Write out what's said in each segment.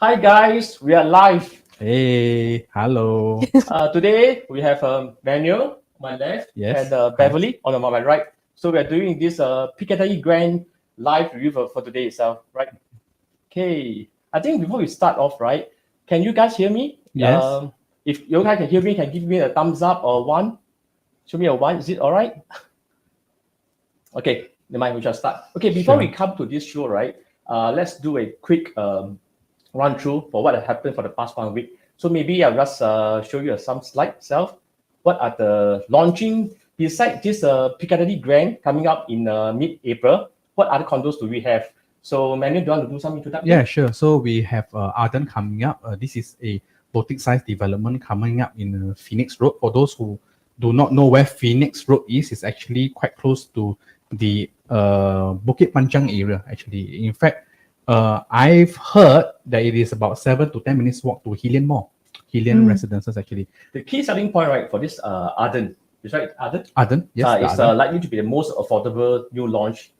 Hi guys, we are live. Hey, hello. Today we have Manuel on my left Yes. and Beverly on my right. So we are doing this Piccadilly Grand live review for today itself, right? Okay. I think before we start off, right, can you guys hear me? Yes. If you guys can hear me, can give me a thumbs up or one. Show me a one. Is it all right? Okay, never mind. We shall start. Okay, before we come to this show, right? Let's do a quick run through for what has happened for the past 1 week. So maybe I'll just show you some slides itself. What are the launching beside this Piccadilly Grand coming up in mid-April? What other condos do we have? So Manu, do you want to do some introduction? Yeah, sure. So we have Arden coming up. This is a boutique-sized development coming up in Phoenix Road. For those who do not know where Phoenix Road is, it's actually quite close to the Bukit Panjang area. Actually, in fact, I've heard that it is about 7 to 10 minutes walk to Hillian Mall, Hillian Residences actually. The key selling point, right, for this Arden, is right, Arden? Arden, yes. It's likely to be the most affordable new launch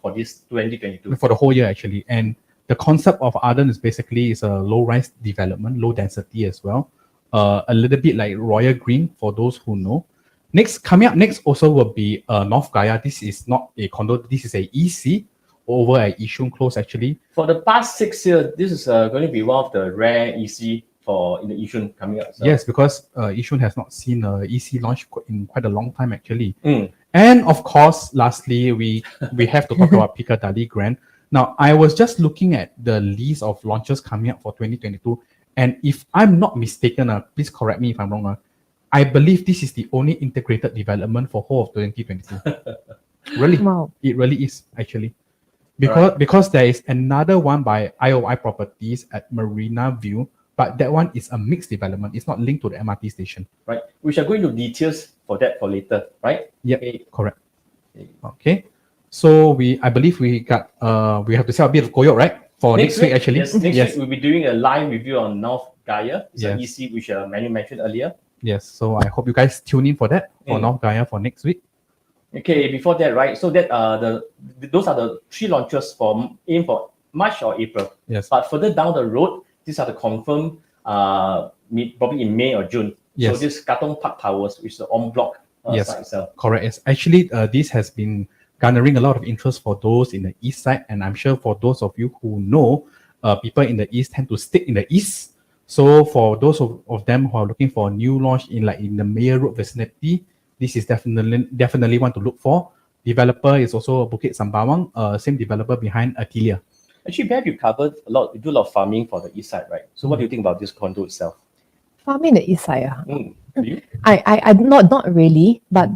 for this 2022. For the whole year actually. And the concept of Arden is basically is a low-rise development, low density as well. A little bit like Royal Green for those who know. Coming up next also will be North Gaya. This is not a condo, this is a EC over at Yishun Close actually. For the past 6 years, this is going to be one of the rare EC in the Yishun coming up. So. Yes, because Yishun has not seen a EC launch in quite a long time actually. And of course, lastly, we have to talk about Piccadilly Grand. Now, I was just looking at the list of launches coming up for 2022, and if I'm not mistaken, please correct me if I'm wrong. I believe this is the only integrated development for whole of 2022. Really, wow. It really is actually. Because there is another one by IOI Properties at Marina View, but that one is a mixed development. It's not linked to the MRT station. Right. We shall go into details for that for later, right? Yeah, okay. Correct. Okay. So I believe we have to sell a bit of Koyok, right? For next week actually. Yes, next week we'll be doing a live review on North Gaya. It's an EC which Manu mentioned earlier. Yes. So I hope you guys tune in for that for North Gaya for next week. Okay, before that, right? So that those are the 3 launches for March or April. Yes. But further down the road, these are the confirmed probably in May or June. Yes. So this Katong Park Towers, which is the en bloc site itself. Correct. Yes. Actually, this has been garnering a lot of interest for those in the east side, and I'm sure for those of you who know, people in the east tend to stick in the east. So for those of them who are looking for a new launch in the Mayor Road vicinity, this is definitely one to look for. Developer is also Bukit Sembawang, same developer behind Atilia. Actually, Bev, you covered you do a lot of farming for the east side, right? So what do you think about this condo itself? Farming the east side. Do you? I not really, but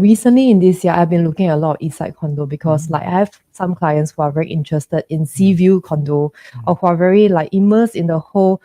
recently in this year I've been looking at a lot of east side condo because I have some clients who are very interested in sea view condo or who are very immersed in the whole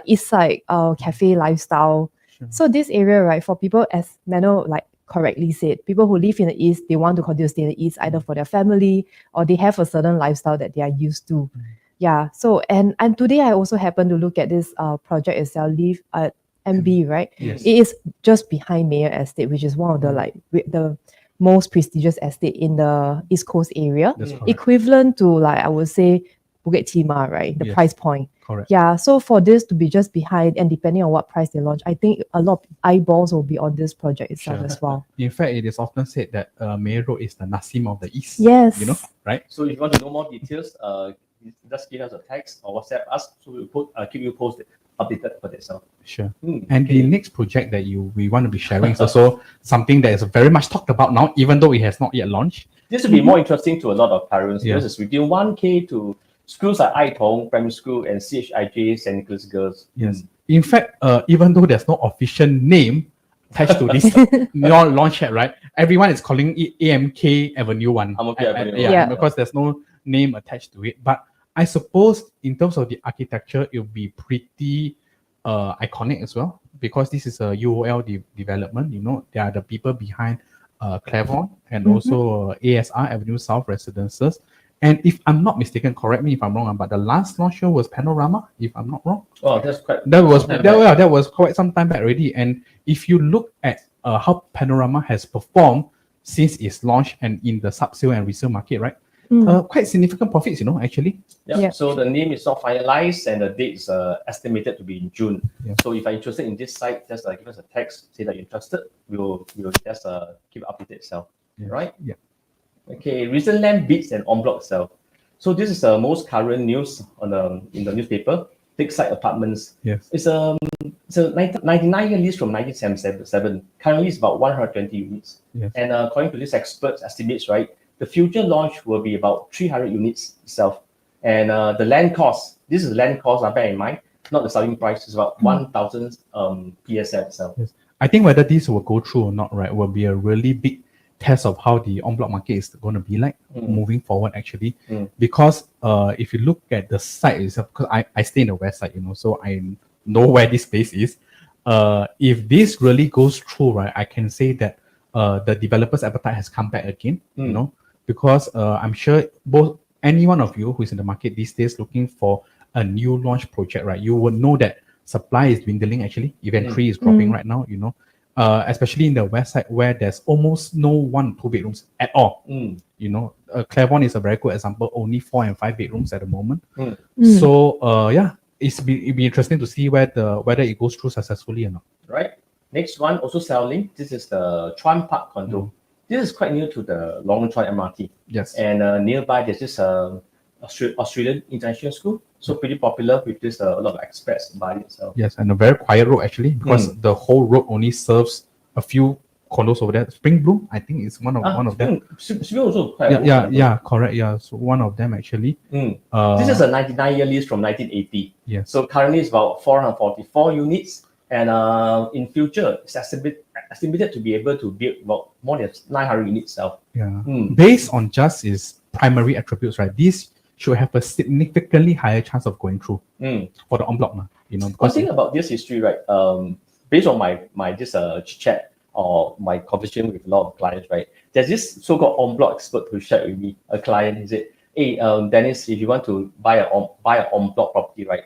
east side cafe lifestyle. Sure. So this area, right, for people, as Mano correctly said, people who live in the east, they want to continue to stay in the east either for their family or they have a certain lifestyle that they are used to. Yeah. So and today I also happened to look at this project itself, Live at MB, right? Yes. It is just behind Mayor Estate, which is one of the most prestigious estate in the East Coast area. That's correct. Equivalent to I would say Bukit Timah, right? The price point. Correct. Yeah. So for this to be just behind and depending on what price they launch, I think a lot of eyeballs will be on this project itself as well. In fact, it is often said that Mayor Road is the Nasim of the East. Yes. Right? So if you want to know more details, just give us a text or WhatsApp us, so we'll keep you posted, updated for that itself. Sure. And the next project that we want to be sharing is also something that is very much talked about now, even though it has not yet launched. This will be more interesting to a lot of parents. This is within 1K to schools like Aitong Primary School and CHIJ St. Nicholas Girls. Yes. In fact, even though there's no official name attached to this launch yet, right? Everyone is calling it AMK Avenue 1. Because there's no name attached to it. But I suppose in terms of the architecture, it will be pretty iconic as well, because this is a UOL development. There are the people behind Clairvon and also ASR Avenue South Residences. And if I'm not mistaken, correct me if I'm wrong, but the last launch show was Panorama, if I'm not wrong. Oh, that's quite. That was quite some time back already. And if you look at how Panorama has performed since its launch and in the sub-sale and resale market, right? quite significant profits, actually. Yeah. So the name is not finalized and the date is estimated to be in June. Yeah. So if you're interested in this site, just give us a text, say that you're interested. We'll just keep updated itself. Yeah. Right? Yeah. Okay, recent land bids and en bloc sale. So this is the most current news in the newspaper. Lakeside Apartments. Yes. It's a 99-year lease from 1977. Currently, it's about 120 units. Yes. And according to this expert's estimates, right, the future launch will be about 300 units itself. And the land cost, this is the land cost, bear in mind, not the selling price, is about 1,000 PSF itself. Yes. I think whether this will go through or not, right, will be a really big test of how the en bloc market is going to be like moving forward, actually. Because if you look at the site itself, because I stay in the west side, so I know where this place is. If this really goes through, right, I can say that the developer's appetite has come back again, because I'm sure any one of you who is in the market these days looking for a new launch project, right, you would know that supply is dwindling, actually. Inventory is dropping right now, especially in the west side where there's almost no 1 2 bedrooms at all. Clairvaughn is a very good example, only 4 and 5 bedrooms at the moment. So yeah, it'd be interesting to see whether it goes through successfully or not. Right. Next one, also selling. This is the Chuan Park condo. This is quite near to the Long Chuan MRT. Yes. And nearby there's this Australian International School. So pretty popular with this a lot of expats by itself. Yes, and a very quiet road, actually, because the whole road only serves a few condos over there. Spring Bloom, I think, is one of them. Spring also quite yeah, correct. Yeah, so one of them, actually. This is a 99-year lease from 1980. Yeah. So currently it's about 444 units, and in future it's estimated to be able to build about more than 900 units itself. Yeah. Based on just its primary attributes, right? This should have a significantly higher chance of going through for the en bloc. One thing about this history, right? Based on my this chat or my conversation with a lot of clients, right? There's this so-called en bloc expert who shared with me, a client. He said, "Hey, Dennis, if you want to buy a en bloc property, right?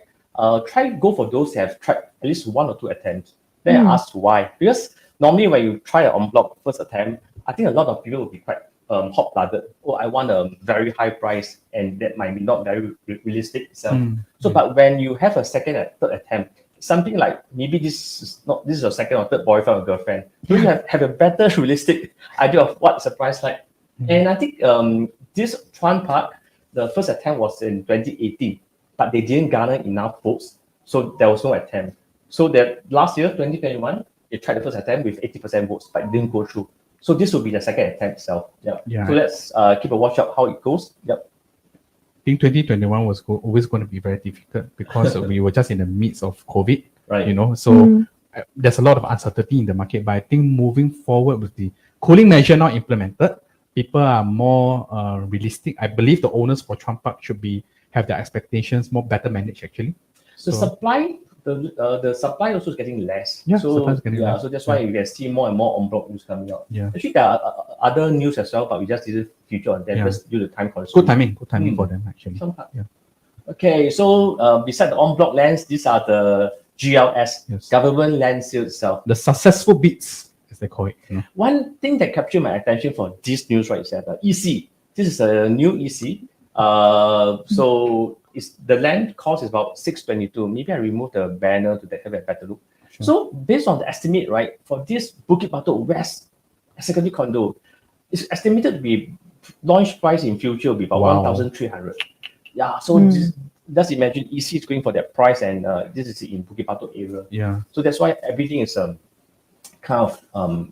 Go for those that have tried at least 1 or 2 attempts." Then I asked why, because normally when you try an en bloc first attempt, I think a lot of people will be quite hot-blooded. Oh, I want a very high price, and that might be not very realistic itself. But when you have a second and third attempt, something like maybe this is your second or third boyfriend or girlfriend, you have a better realistic idea of what's the price like. And I think this Chuan Park, the first attempt was in 2018, but they didn't garner enough votes, so there was no attempt. So that last year, 2021, they tried the first attempt with 80% votes, but it didn't go through. So this will be the second attempt itself. Yeah. So let's keep a watch out how it goes. Yep. I think 2021 was always going to be very difficult because we were just in the midst of COVID, right? So there's a lot of uncertainty in the market. But I think moving forward with the cooling measure now implemented, people are more realistic. I believe the owners for Chuan Park should have their expectations better managed, actually. So supply. The supply also is getting less. Yeah, so less. So that's why you can see more and more en bloc news coming out. Yeah. Actually, there are other news as well, but we just didn't feature on them just due to time constraints. Good timing for them, actually. Yeah. Okay, so beside the en bloc lands, these are the GLS, government land sale itself. The successful bids, as they call it. One thing that captured my attention for this news, right, is that EC. This is a new EC. So the land cost is about 622. Maybe I remove the banner to have a better look. Sure. So based on the estimate, right, for this Bukit Batok West executive condo, it's estimated to be launch price in future will be about 1,300. Yeah. So just imagine EC is going for that price, and this is in Bukit Batok area. Yeah. So that's why everything is kind of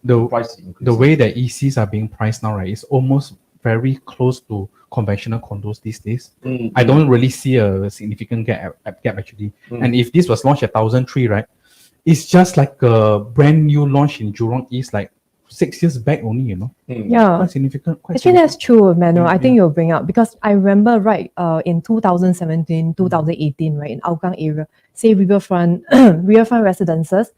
the price increase. The way that ECs are being priced now, right, is almost very close to conventional condos these days. I don't really see a significant gap actually. And if this was launched at 1,003, right, it's just like a brand new launch in Jurong East, like 6 years back only, Yeah. Quite significant. Actually, that's true, Manu. I think you'll bring up, because I remember, right, in 2017, 2018, right, in Hougang area, say Riverfront Residences,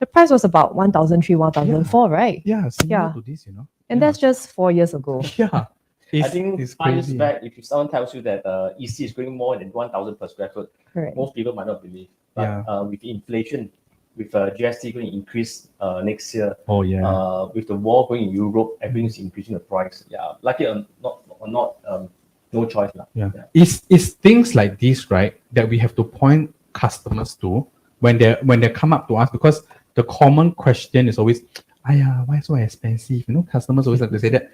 the price was about 1,003, 1,004, right? Yeah, similar to this, And that's just 4 years ago. Yeah. I think 5 years back, if someone tells you that EC is going more than 1,000 per square foot, most people might not believe. But with inflation, with GST going to increase next year, with the war going in Europe, everything's increasing the price. Yeah, like it or not, no choice. Yeah. It's things like this, right, that we have to point customers to when they come up to us, because the common question is always, why so expensive? You know, customers always have to say that,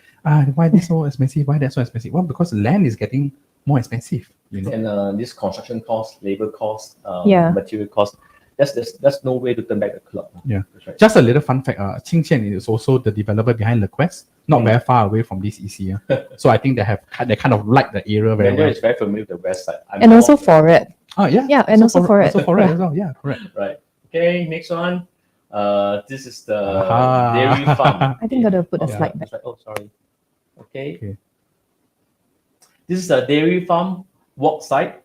why this so expensive? Why that so expensive? Well, because land is getting more expensive, you know. And this construction cost, labor cost, Yeah. material cost, there's no way to turn back the clock. Yeah. Right. Just a little fun fact, Qingxian is also the developer behind Le Quest, not very far away from this EC. So I think they kind of like the area very Manuel well. is very familiar with the west side. And also Farrer. Oh yeah. Yeah, and also Farrer. Also Farrer as well. Yeah, correct. Right. Okay, next one. This is the Aha. dairy farm. I think gotta put a Yeah. slide back. Oh, sorry. Okay. Okay. This is a dairy farm walk site.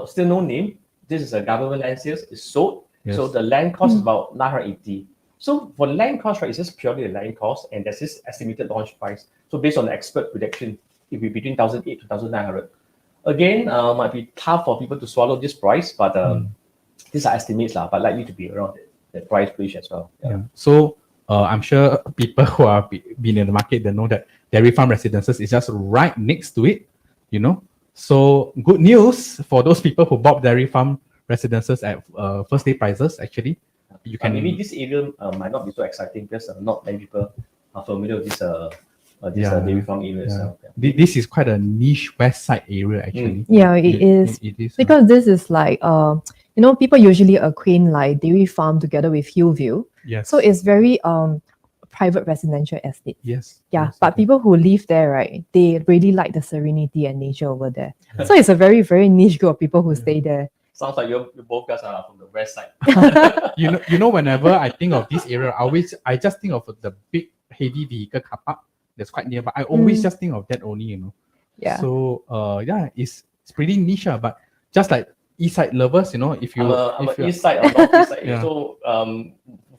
Still no name. This is a government land sales. It's sold. Yes. So the land cost is about 980. So for land cost, right, it's just purely the land cost, and there's this estimated launch price. So based on the expert prediction, it will be between 1,800 to 1,900. Again, might be tough for people to swallow this price, but these are estimates, but likely to be around the price range as well. Yeah. So I'm sure people who have been in the market, they know that dairy farm residences is just right next to it, you know. So good news for those people who bought dairy farm residences at first day prices. Actually, you can Maybe this area might not be so exciting because not many people are familiar with this dairy farm area itself. Yeah. This is quite a niche west side area actually. Yeah, it is. It is Because this is like, you know, people usually acquaint like dairy farm together with Hillview. yes. So it's very private residential estate. yes. Yeah, yes, but okay. people who live there, right, they really like the serenity and nature over there. So it's a very, very niche group of people who stay there. Sounds like you both guys are from the west side. you know, whenever I think of this area, I just think of the big heavy vehicle car park that's quite nearby. I always just think of that only, you know. Yeah. So it's pretty niche, but just like east side lovers, you know, if you I'm a east side or northeast side. Yeah. So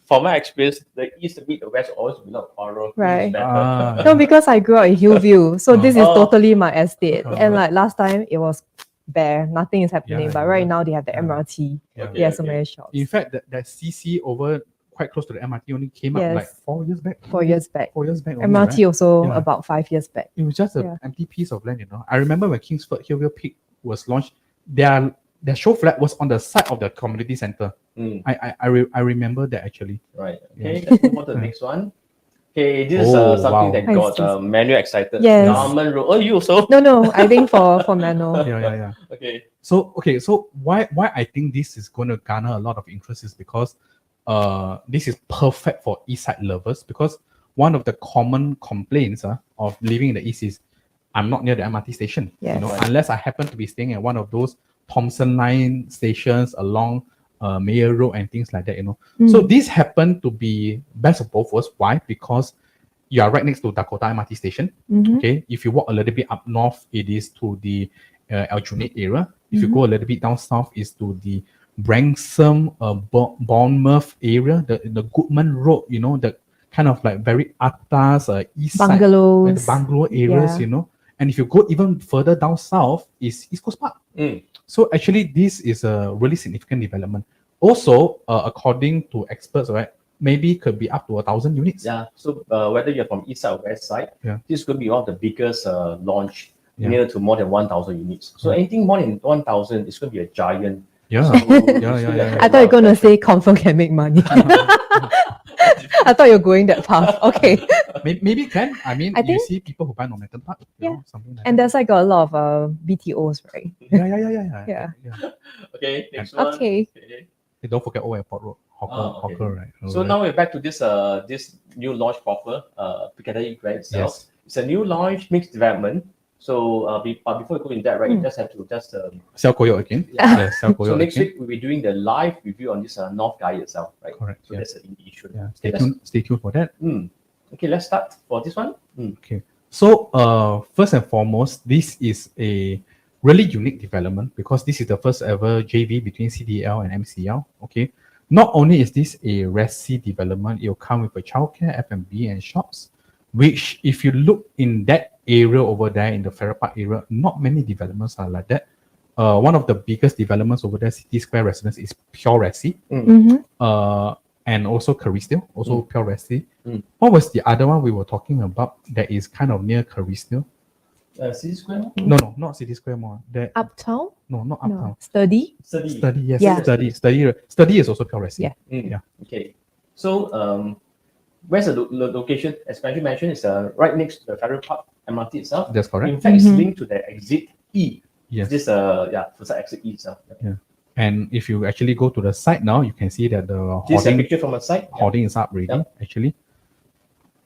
from my experience, the east to meet the west always be not quarrel. Right. Ah. No, because I grew up in Hillview, so this is Oh. totally my estate. Oh. And like last time, it was bare, nothing is happening. Yeah, but yeah. right now, they have the Yeah. MRT. Yeah. Yeah, so many shops. In fact, that CC over quite close to the MRT only came up Yes. like 4 years back. 4 years back. 4 years back. Only, MRT right? also Yeah. about 5 years back. It was just an Yeah. empty piece of land, you know. I remember when Kingsford Hillview Peak was launched, their show flat was on the side of the community center. I remember that actually. Right. Yeah. Okay, let's move on to the next one. Okay, this is Oh, something wow. that Nice, got Manuel excited. Yes. Government road. Oh, you also? No, I think for Mano. Yeah. Okay. So why I think this is going to garner a lot of interest is because this is perfect for east side lovers, because one of the common complaints of living in the east is I'm not near the MRT station. Yes. You know, Right. unless I happen to be staying at one of those Thomson Line stations along Mayor Road and things like that, you know. So this happened to be best of both worlds. Why? Because you are right next to Dakota MRT station. Mhm. Okay, if you walk a little bit up north, it is to the Aljunied area. If you go a little bit down south, it's to the Branksome, Bournemouth area, the Goodman Road. You know, the kind of like very atas east side, Bungalows. the bungalow areas. Yeah. You know, and if you go even further down south, is East Coast Park. So actually, this is a really significant development. Also, according to experts, right, maybe could be up to 1,000 units. Yeah. So whether you're from east side or west side, Yeah. this is going to be one of the biggest launch, Yeah. near to more than 1,000 units. So Yeah. anything more than 1,000 is going to be a giant. Yeah. So Yeah. I thought you were going to say confirm can make money. I thought you were going that path. Okay. Maybe can. I mean, I you think- see people who buy Normanton Park, you know, something like And that. there's like a lot of BTOs, right? Yeah. Yeah. Okay, next one. Okay. Hey, don't forget Old Airport Road, Okay. Hawker, right? So now we're back to this this new launch offer, Piccadilly Grand itself. Yes. It's a new launch mixed development. So but before we go in that, right, you just have to Sell Koyo again. Yeah. Yes, Sell Koyo so next again. week we'll be doing the live review on this North Guy itself, right? Correct. So Yes. that's an issue. Yeah. Okay, Stay tuned for that. Okay, let's start for this one. Okay. So first and foremost, this is a really unique development because this is the first ever JV between CDL and MCL. Okay. Not only is this a Resi development, it will come with a childcare, F&B, and shops, which if you look in that area over there in the Farrer Park area, not many developments are like that. One of the biggest developments over there, City Square Residence, is pure Resi. And also Caristil, also pure Resi. What was the other one we were talking about that is kind of near Caristil? City Square Mall? No, not City Square Mall. Uptown? No, not Uptown. No. Study? Study, yes. Yeah. Study is also pure resi. Yeah. Yeah. Okay. So, where's the location? As Benji mentioned, it's right next to the Farrer Park MRT itself. That's correct. In fact, it's linked to the exit E. Yes. This facade exit E itself. Yeah. And if you actually go to the site now, you can see that the This is a hoarding, picture from a site. hoarding is up already, Yep. actually.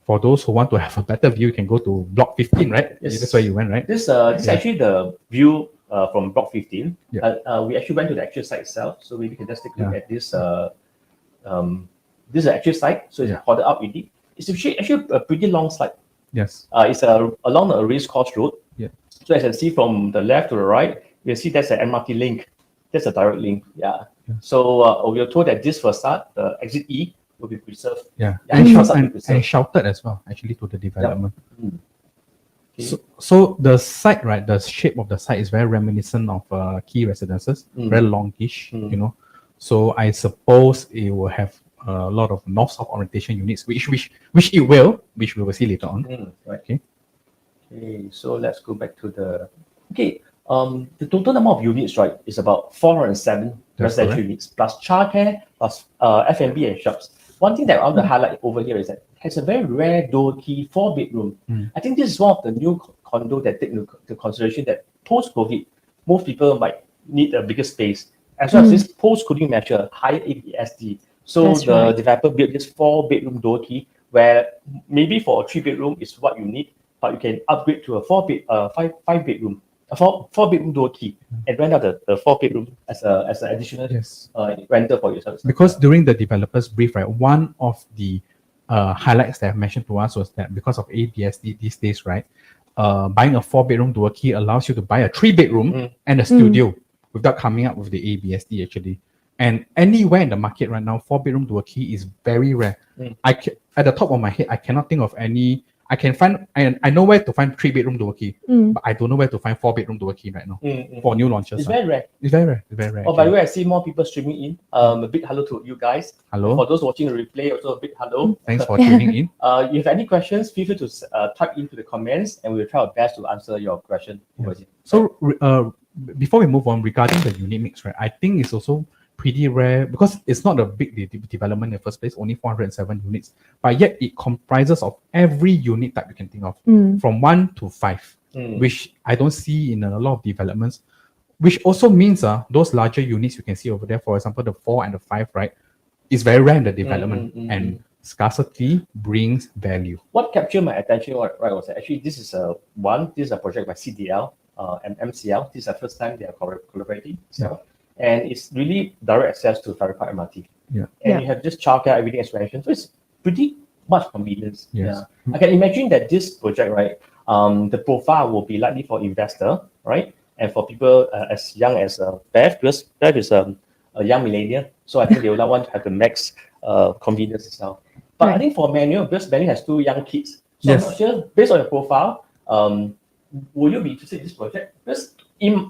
For those who want to have a better view, you can go to block 15, right? Yes. That's where you went, right? This is actually the view from block 15. Yeah. We actually went to the actual site itself, so maybe we can just take a look Yeah. at this. This is the actual site, so it's Yeah. hoarded up already. It's actually a pretty long slide. Yes. It's along a race course road. Yeah. So as you can see from the left to the right, you can see that's an MRT link. That's a direct link. Yeah. So we are told that this facade, the exit E, will be preserved. Yeah. Yeah, And, and shou- facade will be and preserved. sheltered as well, actually, to the development. Okay. So the site, right, the shape of the site is very reminiscent of key residences, very longish, you know. So I suppose it will have a lot of north-south orientation units, which we will see later on. Right. Okay. Okay, so let's go back to the the total number of units, right, is about 407 That's residential correct. units plus childcare plus F&B and shops. One thing that I want to highlight over here is that it has a very rare door key 4-bedroom. I think this is one of the new condo that take into consideration that post-COVID, most people might need a bigger space, as well as this post-cooling measure, higher ABSD. So That's the right. developer built this 4-bedroom door key where maybe for a 3-bedroom is what you need, but you can upgrade to a 5-bedroom, a 4-bedroom door key and rent out the 4-bedroom as an additional Yes. rental for yourself. Because during the developer's brief, right, one of the highlights that I mentioned to us was that because of ABSD these days, right, buying a 4-bedroom door key allows you to buy a 3-bedroom and a studio without coming up with the ABSD actually. And anywhere in the market right now, 4-bedroom door key is very rare. At the top of my head, I cannot think of any. I can find, I know where to find 3-bedroom door key, but I don't know where to find 4-bedroom door key right now for new launches. It's very rare. It's very rare. It's very rare. Oh, by the way, I see more people streaming in. A big hello to you guys. Hello. For those watching the replay, also a big hello. Thanks for tuning in. If you have any questions, feel free to type into the comments and we'll try our best to answer your question. So before we move on, regarding the unit mix, right, I think it's also pretty rare because it's not a big development in the first place, only 407 units, but yet it comprises of every unit type you can think of, from 1 to 5, which I don't see in a lot of developments, which also means those larger units you can see over there, for example, the 4 and the 5, right, is very rare in the development, and scarcity brings value. What captured my attention, right, was that actually this is a project by CDL and MCL. This is the first time they are collaborating. So. And it's really direct access to Farrer Park MRT. And you have just childcare, everything as mentioned. So it's pretty much convenience. Yes. I can imagine that this project, right, the profile will be likely for investor, right? And for people as young as Bev, because Bev is a young millennial. So I think they will not want to have the max convenience itself. But I think for Manuel, because Manuel has 2 young kids. So I'm not sure, based on your profile, will you be interested in this project? Because in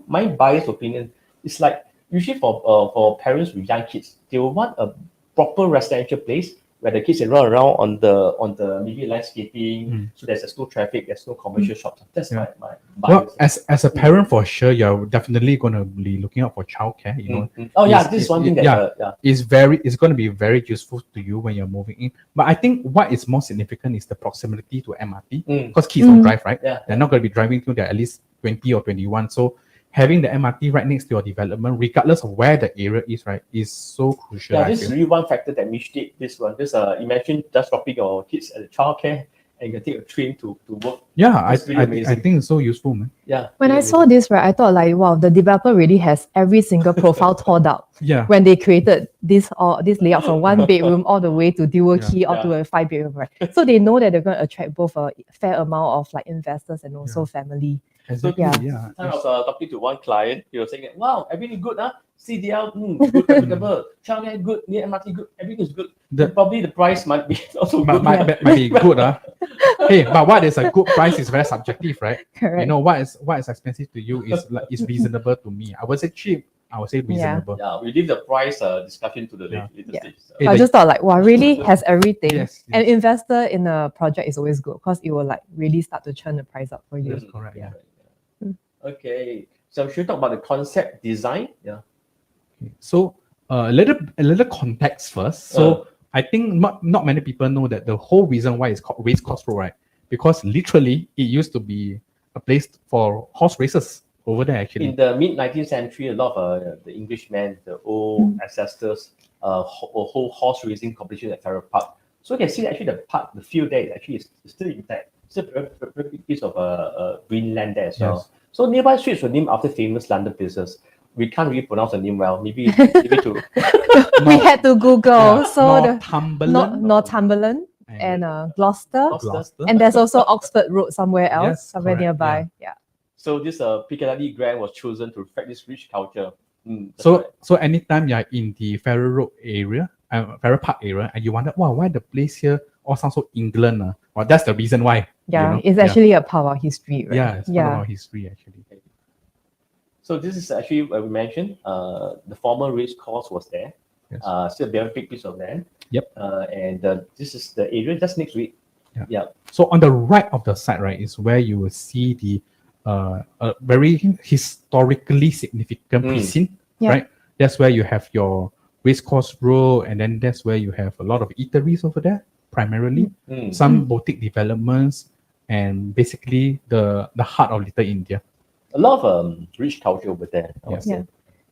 my biased opinion, it's like usually for parents with young kids, they will want a proper residential place where the kids can run around on the maybe landscaping, so there's no traffic, there's no commercial shops. That's my bias. Well, as a parent, for sure, you're definitely going to be looking out for childcare. You know. Oh yeah, this is one thing that it's going to be very useful to you when you're moving in. But I think what is more significant is the proximity to MRT, because kids don't drive, right? Yeah. They're not going to be driving till they're at least 20 or 21. So having the MRT right next to your development, regardless of where the area is, right, is so crucial. Yeah, this is really one factor that mitigates this one. This imagine just dropping your kids at the childcare and you can take a train to work. Yeah, I really think it's so useful, man. Yeah. When I saw this, right, I thought like, wow, the developer really has every single profile thought out. Yeah. When they created this layout from 1-bedroom all the way to dual key or to a 5-bedroom, right? So they know that they're going to attract both a fair amount of like investors and also family. Exactly. I was talking to one client. He was saying, "Wow, everything good, CDL, good, profitable. Childcare good, near MRT good. Everything is good. Probably the price might be also good. Might be good, Hey, but what is a good price is very subjective, right? Correct. You know what is expensive to you is reasonable to me. I would say cheap. I would say reasonable. Yeah, we leave the price discussion to the later stage. Hey, I just thought like, wow, really has everything. Yes, An investor in a project is always good because it will like really start to churn the price up for you. That's correct. Yeah. Okay, so should we talk about the concept design? Yeah. Okay. So a little context first. So I think not many people know that the whole reason why it's called Race Course Road, right? Because literally it used to be a place for horse races over there actually. In the mid-19th century, a lot of the Englishmen, the old ancestors, hold horse racing competition at Farrer Park. So you can see that actually the field there is still intact. It's a very big piece of green land there as well. Yes. So nearby streets were named after famous London places. We can't really pronounce the name well. Maybe to We had to Google. So Northumberland, Northumberland and Gloucester. Gloucester. And there's also Oxford Road somewhere else, Yes, somewhere correct, nearby. Yeah. So this Piccadilly Grand was chosen to reflect this rich culture. That's So right. so anytime you're in the Farrer Road area, Farrer Park area, and you wonder, wow, why the place here all sounds so England? Well, that's the reason why. Yeah, you know? it's actually a part of our history, right? Yeah, it's part of our history actually. So this is actually what we mentioned. The former race course was there. Yes. Still a very big piece of land. Yep. And this is the area just next to it. Yeah. So on the right of the side, right, is where you will see the a very historically significant precinct, Yeah. right? That's where you have your racecourse road, and then that's where you have a lot of eateries over there, primarily. Some boutique developments, and basically the heart of Little India. A lot of rich culture over there. I would Yes. say. Yeah.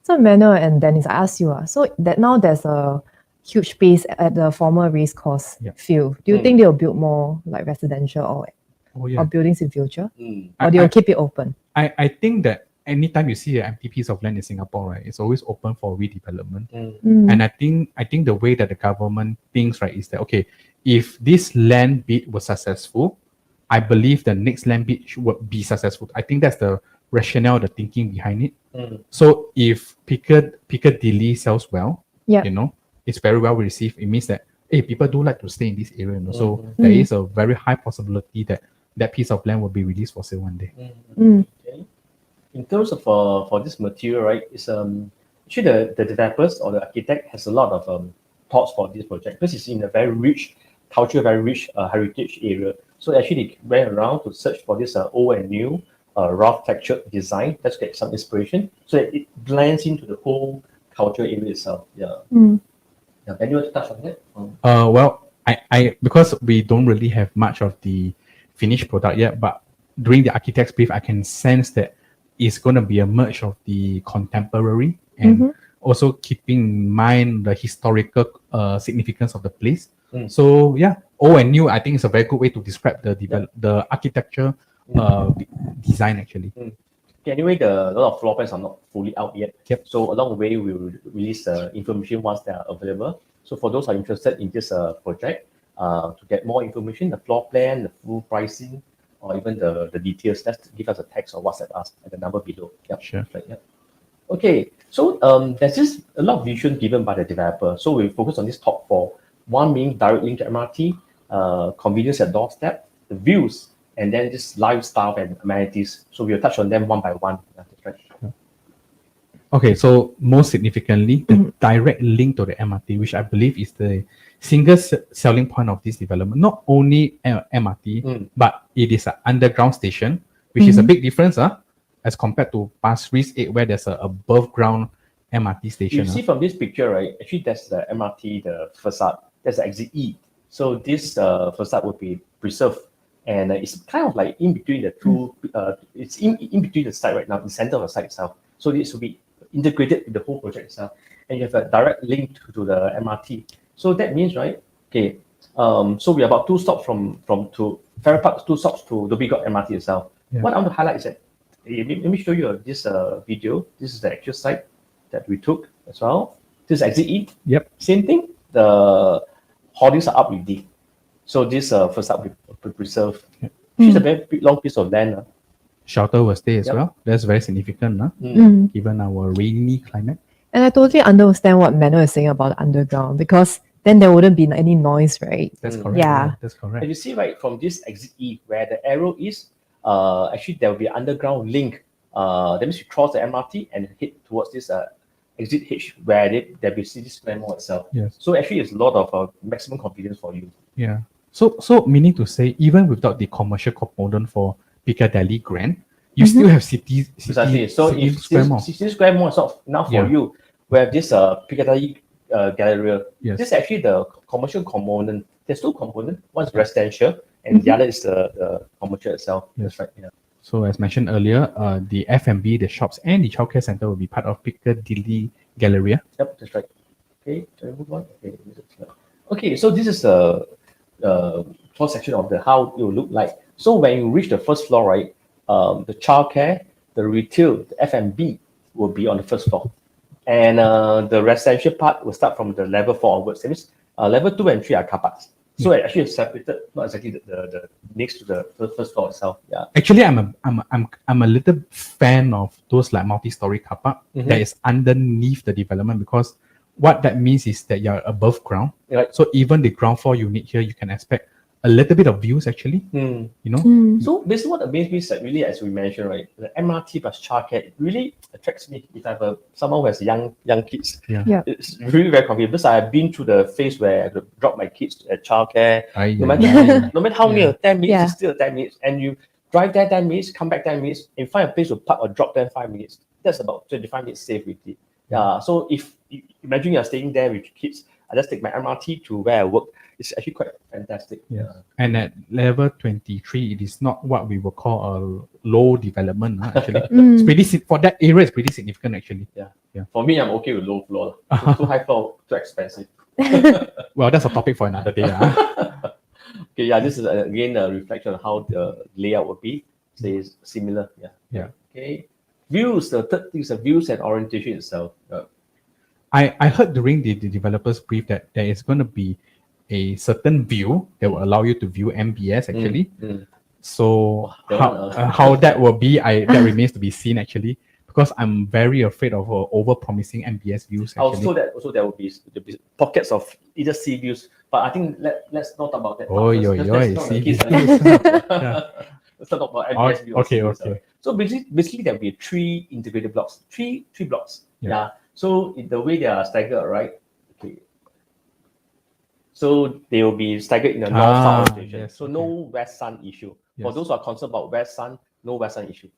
So Mano and Dennis, I asked you, so that now there's a huge space at the former race course field. Do you think they'll build more like residential or buildings in future? Or they'll keep it open? I think that anytime you see an empty piece of land in Singapore, right, it's always open for redevelopment. And I think the way that the government thinks, right, is that okay, if this land bid was successful, I believe the next land bid would be successful. I think that's the rationale, the thinking behind it. So if Piccadilly sells well, you know, it's very well received. It means that people do like to stay in this area, you know? So there is a very high possibility that that piece of land will be released for sale one day. Okay. In terms of for this material, right, it's actually the developers or the architect has a lot of thoughts for this project because it's in a very rich culture, very rich heritage area. So actually they went around to search for this old and new rough textured design. Let's get some inspiration so that it blends into the whole culture area itself. Yeah. Yeah. Anyone to touch on that? Well, I because we don't really have much of the finished product yet, but during the architect's brief, I can sense that it's going to be a merge of the contemporary and also keeping in mind the historical significance of the place. So yeah, old and new, I think it's a very good way to describe the architecture design actually. Okay, anyway, a lot of floor plans are not fully out yet. Yep. So along the way, we will release information once they are available. So for those who are interested in this project, to get more information, the floor plan, the full pricing, or even the details, just give us a text or WhatsApp us at the number below. Yep. Sure. Right, yep. Okay, so there's just a lot of vision given by the developer. So we focus on these top four. One being direct link to MRT, convenience at doorstep, the views, and then just lifestyle and amenities. So we'll touch on them one by one. That's right. Okay, so most significantly, the direct link to the MRT, which I believe is the single selling point of this development. Not only MRT, but it is an underground station, which is a big difference as compared to Pasir Ris 8, where there's a above ground MRT station. You see from this picture, right? Actually, that's the MRT, the facade. That's the exit E. So this facade will be preserved. And it's kind of like in between the two, it's in between the site right now, in the center of the site itself. So this will be integrated with the whole project itself. And you have a direct link to the MRT. So that means, right, okay, so we're about 2 stops from to Farrer Park, 2 stops to Dhoby Ghaut MRT itself. Yeah. What I want to highlight is that, let me show you this video. This is the actual site that we took as well. This is exit E. Yep. Same thing, the hoardings are up with D. So this facade will be preserved. Which is a very big, long piece of land. Shelter will stay as well. That's very significant, given our rainy climate. And I totally understand what Mano is saying about the underground because then there wouldn't be any noise, right? That's correct. Yeah. That's correct. And you see, right, from this exit E, where the arrow is, actually there will be an underground link. That means you cross the MRT and head towards this exit H where there'll be City Square Mall itself. Yes. So actually, it's a lot of maximum convenience for you. Yeah. So meaning to say, even without the commercial component for Piccadilly Grand, you still have Precisely. So City if Square Mall. City Square Mall is not enough for you, we have this Piccadilly Galleria. Yes. This is actually the commercial component. There's two components. One is residential, and the other is the commercial itself. Yes. That's right. Yeah. So as mentioned earlier, the F&B, the shops, and the childcare center will be part of Piccadilly Galleria. Yep, that's right. Okay, shall we move on? Okay, so this is the first section of the how it will look like. So when you reach the first floor, right, the childcare, the retail, the F&B will be on the first floor. And the residential part will start from the level 4 onwards. That means level 2 and 3 are car parks. So it actually is separated, not exactly the next to the first floor itself. Yeah. Actually, I'm a little fan of those like multi-story car park that is underneath the development, because what that means is that you're above ground. Right. So even the ground floor unit here, you can expect a little bit of views actually. You know. So basically, what amazed me is that really, as we mentioned, right, the MRT plus childcare, it really attracts me. If I have someone who has young kids, it's really very convenient. Because I have been through the phase where I could drop my kids at childcare. No matter how near, 10 minutes is still 10 minutes, and you drive there 10 minutes, come back 10 minutes, and find a place to park or drop there 5 minutes. That's about 25 minutes safe with it. So if you imagine you're staying there with kids, I just take my MRT to where I work. It's actually quite fantastic. And at level 23, it is not what we would call a low development. Actually, it's pretty for that area. It's pretty significant actually. For me, I'm okay with low floor. Too high floor, too expensive. Well, that's a topic for another day. Okay, this is again a reflection of how the layout will be. So it's similar. Okay. Views. The third thing is the views and orientation itself. I heard during the developers brief that there is going to be a certain view that will allow you to view MBS actually. So how that will be, that remains to be seen actually, because I'm very afraid of over-promising MBS views. Actually. Also there will be pockets of either sea views, but I think let's not talk about that. Sea views. Let's not talk about MBS views. Okay. So basically there will be three integrated blocks, three blocks. So in the way they are staggered, right? Okay. So they will be staggered in a north-south orientation. So no west sun issue. For those who are concerned about west sun, no west sun issue.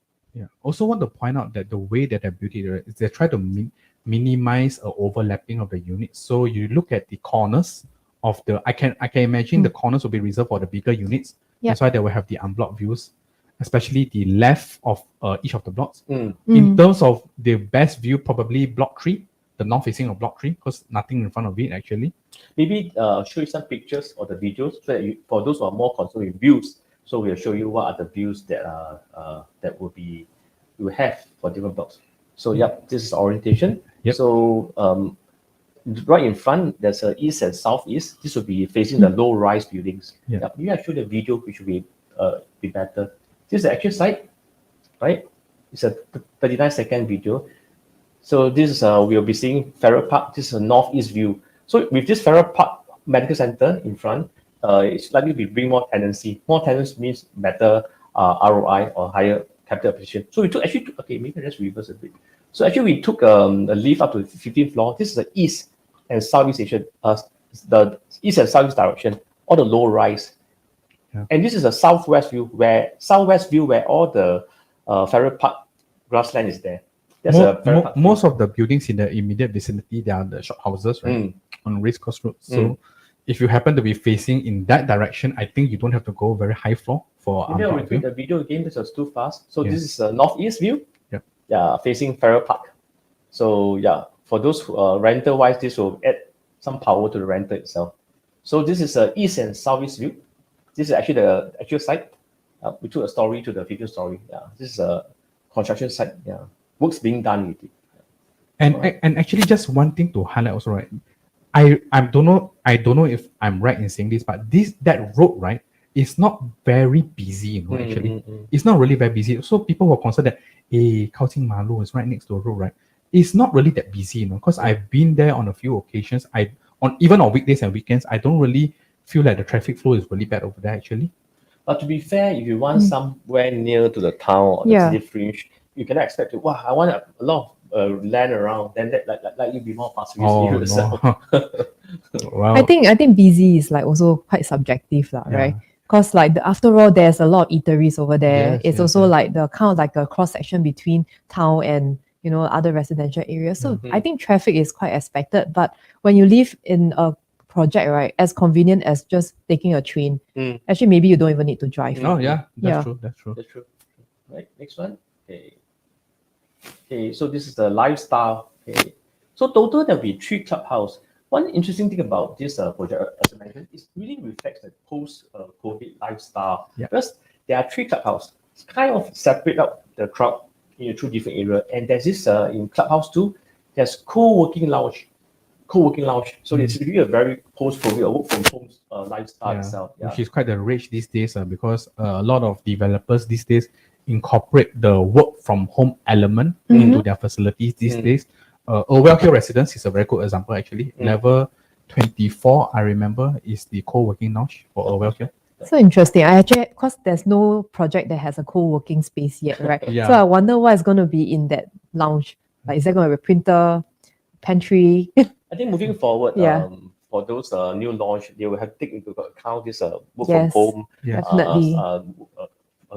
Also want to point out that the way that they built it is they try to minimize overlapping of the units. So you look at the corners of the. I can imagine the corners will be reserved for the bigger units. That's why they will have the unblocked views, especially the left of each of the blocks. In terms of the best view, probably block 3, the north facing of block 3, because nothing in front of it actually. Maybe show you some pictures or the videos so that for those who are more concerned with views. So we'll show you what are the views that that we will have for different blocks. So this is orientation. So right in front there's a east and southeast. This will be facing the low-rise buildings. Maybe I show the video which will be better. This is the actual site, right? It's a 39-second video. So this is we'll be seeing Farrer Park. This is a northeast view. So with this Farrer Park Medical Center in front, it's likely to bring more tenancy. More tenants means better ROI or higher capital appreciation. So we took maybe let's reverse a bit. So actually we took a lift up to the 15th floor. This is the east and southeast Asian, the east and southeast direction, all the low rise. And this is a southwest view where all the Farrer Park grassland is there. Most of the buildings in the immediate vicinity, they are the shop houses, right? On Race Course Road. So if you happen to be facing in that direction, I think you don't have to go very high floor for maybe I'll repeat the video again. This was too fast. So this is a northeast view. Facing Farrer Park. So for those rental wise, this will add some power to the rental itself. So this is a east and southeast view. This is actually the actual site. We took a story to the 15th story. This is a construction site. Works being done with it. And actually, just one thing to highlight also, right? I don't know if I'm right in saying this, but that road, right, is not very busy, actually. It's not really very busy. So people were concerned that Kaohsiung Malu is right next to a road, right? It's not really that busy, because I've been there on a few occasions. Even on weekdays and weekends, I don't really feel like the traffic flow is really bad over there actually. But to be fair, if you want somewhere near to the town or the city fringe, you cannot expect to, I want a lot of land around, then that likely be more fast. Oh, no. Well, I think busy is like also quite subjective, lah, Yeah. right? Because like after all, there's a lot of eateries over there. Yes, It's yes, also yes. like the kind of like a cross section between town and other residential areas. So I think traffic is quite expected. But when you live in a project, right, as convenient as just taking a train, actually maybe you don't even need to drive. Oh, yeah, Yeah. that's true. That's true. Right, next one. Okay, so this is the lifestyle. Okay, so total there'll be 3 clubhouse. One interesting thing about this project, as I mentioned, it really reflects the post-COVID lifestyle. Yeah. Because there are 3 clubhouse, it's kind of separate out the crowd in 2 different areas. And there's this in clubhouse 2, there's co-working lounge. So it's really a very post-COVID or work from home lifestyle itself. Yeah. Which is quite the rage these days because a lot of developers these days incorporate the work from home element into their facilities these days. Orwell Hill Residence is a very good example actually. Level 24, I remember, is the co-working lounge for Orwell Hill. So interesting. I actually, because there's no project that has a co-working space yet, right? Yeah. So I wonder what is going to be in that lounge. Like, is there going to be a printer, pantry? I think moving forward, Yeah. For those new launch, they will have to take into account this work Yes, from home, Yeah. definitely.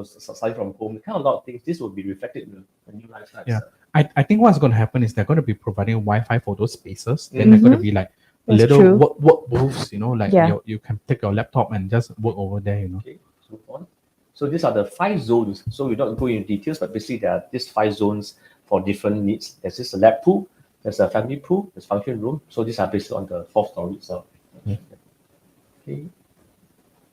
study from home, kind of a lot of things. This will be reflected in the new lifestyle. Yeah. I think what's going to happen is they're going to be providing Wi-Fi for those spaces. Then they're going to be like That's little true. work booths, like Yeah. you can take your laptop and just work over there, Okay, let's move on. So these are the 5 zones. So we're not going into details, but basically there are these 5 zones for different needs. There's this lab pool, there's a family pool, there's function room. So these are based on the 4th story itself. Yeah.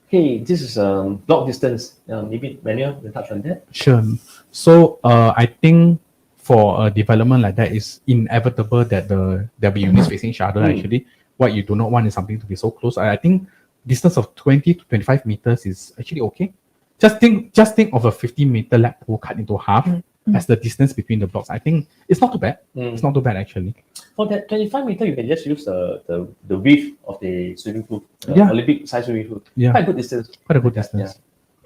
Okay, this is block distance. Maybe Manuel will touch on that. Sure. So I think for a development like that, it's inevitable that there'll be units facing each other. Actually, what you do not want is something to be so close. I think distance of 20 to 25 meters is actually okay. Just think of a 50-meter lap pool cut into half as the distance between the blocks. I think it's not too bad. It's not too bad actually. For that 25 meter, you can just use the width of the swimming pool, Yeah. Olympic size swimming pool. Yeah. Quite good distance. Quite a good distance.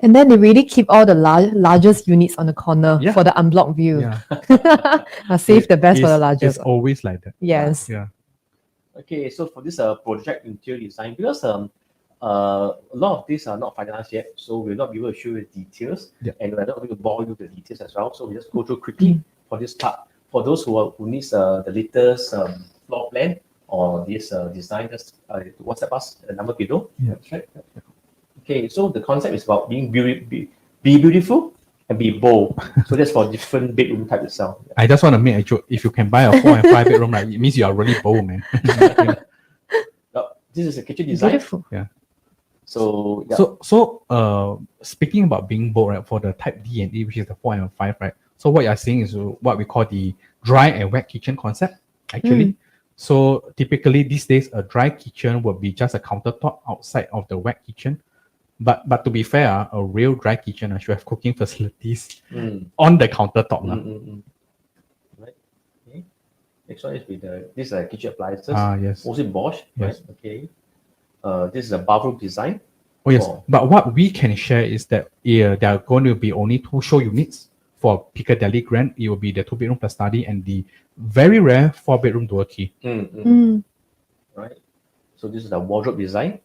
And then they really keep all the largest units on the corner Yeah. for the unblocked view. Yeah. Save the best for the largest. It's always like that. Yes. Yeah. Okay, so for this project interior design, because a lot of these are not finalized yet, so we'll not be able to show you the details, and we're not going to bore you with the details as well. So we just go through quickly for this part. For those who needs the latest floor plan or this design, just WhatsApp us the number below. Yeah. That's right. Okay, so the concept is about being be beautiful and be bold. So that's for different bedroom type itself. I just want to make a joke. If you can buy a 4 and 5 bedroom, right, it means you are really bold, man. This is a kitchen design. Beautiful. Yeah. So yeah. So speaking about being bold, right, for the type D and E, which is the 4 and 5, right? So what you're seeing is what we call the dry and wet kitchen concept, actually. So typically these days, a dry kitchen would be just a countertop outside of the wet kitchen. But to be fair, a real dry kitchen should have cooking facilities on the countertop. Right. Okay. Next one is with these are kitchen appliances. Yes. Mostly Bosch. Yes. Right. Okay. This is a bathroom design. Oh yes. But what we can share is that there are going to be only 2 show units for Piccadilly Grand. It will be the 2-bedroom plus study and the very rare 4-bedroom dual key. Right. So this is the wardrobe design.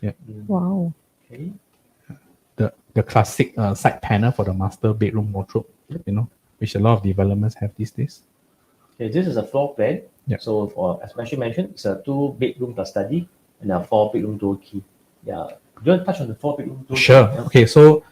Yeah. Wow. Okay. The classic side panel for the master bedroom wardrobe, which a lot of developments have these days. Okay, this is a floor plan. Yeah. So for as mentioned, it's a 2-bedroom plus study and a 4-bedroom dual key. Yeah. Do you want to touch on the 4-bedroom dual key? Sure. Yeah. Okay, so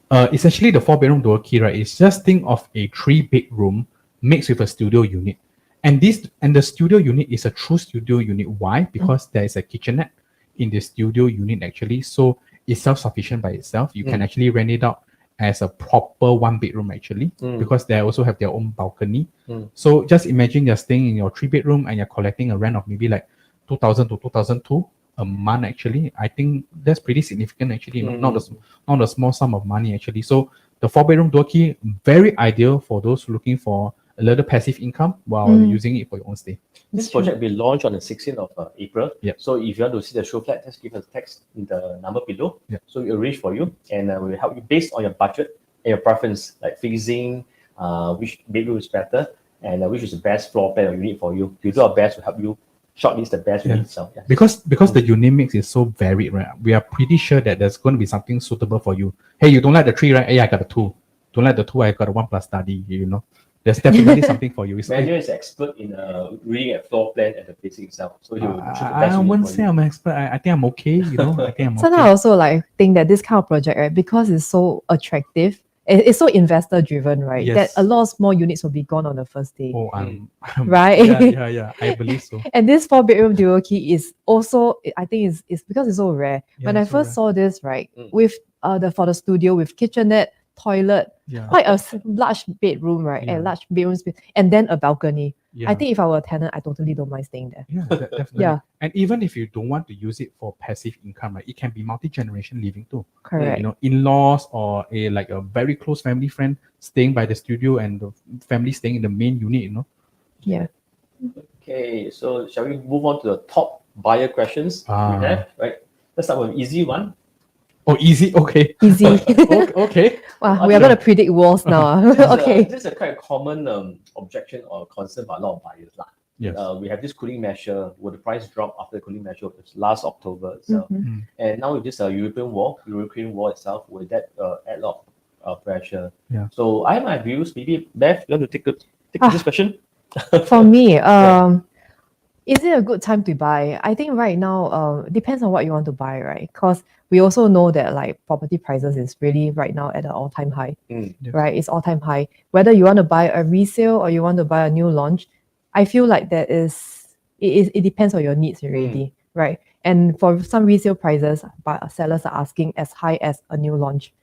essentially the 4-bedroom dual key, right, is just think of a 3-bedroom mixed with a studio unit. And the studio unit is a true studio unit. Why? Because there is a kitchenette in the studio unit actually. So it's self-sufficient by itself. You can actually rent it out as a proper 1-bedroom actually, because they also have their own balcony. So just imagine you're staying in your 3-bedroom and you're collecting a rent of maybe like 2,000 to 2,200 a month actually. I think that's pretty significant actually, not a small sum of money actually. So the 4-bedroom dual key, very ideal for those looking for a little passive income while using it for your own stay. This project will be launched on the 16th of April. Yeah. So if you want to see the show flat, just give us a text in the number below. Yeah. So we arrange for you, and we will help you based on your budget and your preference, like facing, which bedroom is better. and which is the best floor plan or unit for you. We do our best to help you shortlist the best unit itself. Yeah. Because the unit mix is so varied, right? We are pretty sure that there's going to be something suitable for you. Hey, you don't like the 3, right? Hey, I got a 2. Don't like the 2, I got a 1+ study, There's definitely something for you. Manuel is expert in reading a floor plan and the basic itself. So he will choose the best I unit wouldn't for say you. I'm an expert. I think I'm okay, I think I'm Sometimes I also like think that this kind of project, right, because it's so attractive, it's so investor driven, right? Yes. That a lot of small units will be gone on the first day. Oh, right? Yeah. I believe so. And this 4-bedroom dual key is also, I think it's because it's so rare. Yeah, When I it's so first rare. saw this, right, with for the studio with kitchenette, toilet, quite a large bedroom, right, and large bedroom space, and then a balcony. Yeah. I think if I were a tenant, I totally don't mind staying there. Yeah, definitely. Yeah. And even if you don't want to use it for passive income, right, it can be multi-generation living too. Correct. In-laws or a very close family friend staying by the studio and the family staying in the main unit, Yeah. Okay, so shall we move on to the top buyer questions we have, right? Let's start with an easy one. Oh, easy. Okay. Easy. Okay. Wow, we are going to predict walls now. Okay. This is a quite common objection or concern by a lot of buyers. Yes. We have this cooling measure. Will the price drop after the cooling measure? It's last October itself. And now with this European war itself, will that add a lot of pressure? Yeah. So I have my views. Maybe Beth, you want to take this question? For me, is it a good time to buy? I think right now, depends on what you want to buy, right? Because we also know that like property prices is really right now at an all-time high, right? It's all-time high. Whether you want to buy a resale or you want to buy a new launch, I feel like it depends on your needs already, right? And for some resale prices, sellers are asking as high as a new launch,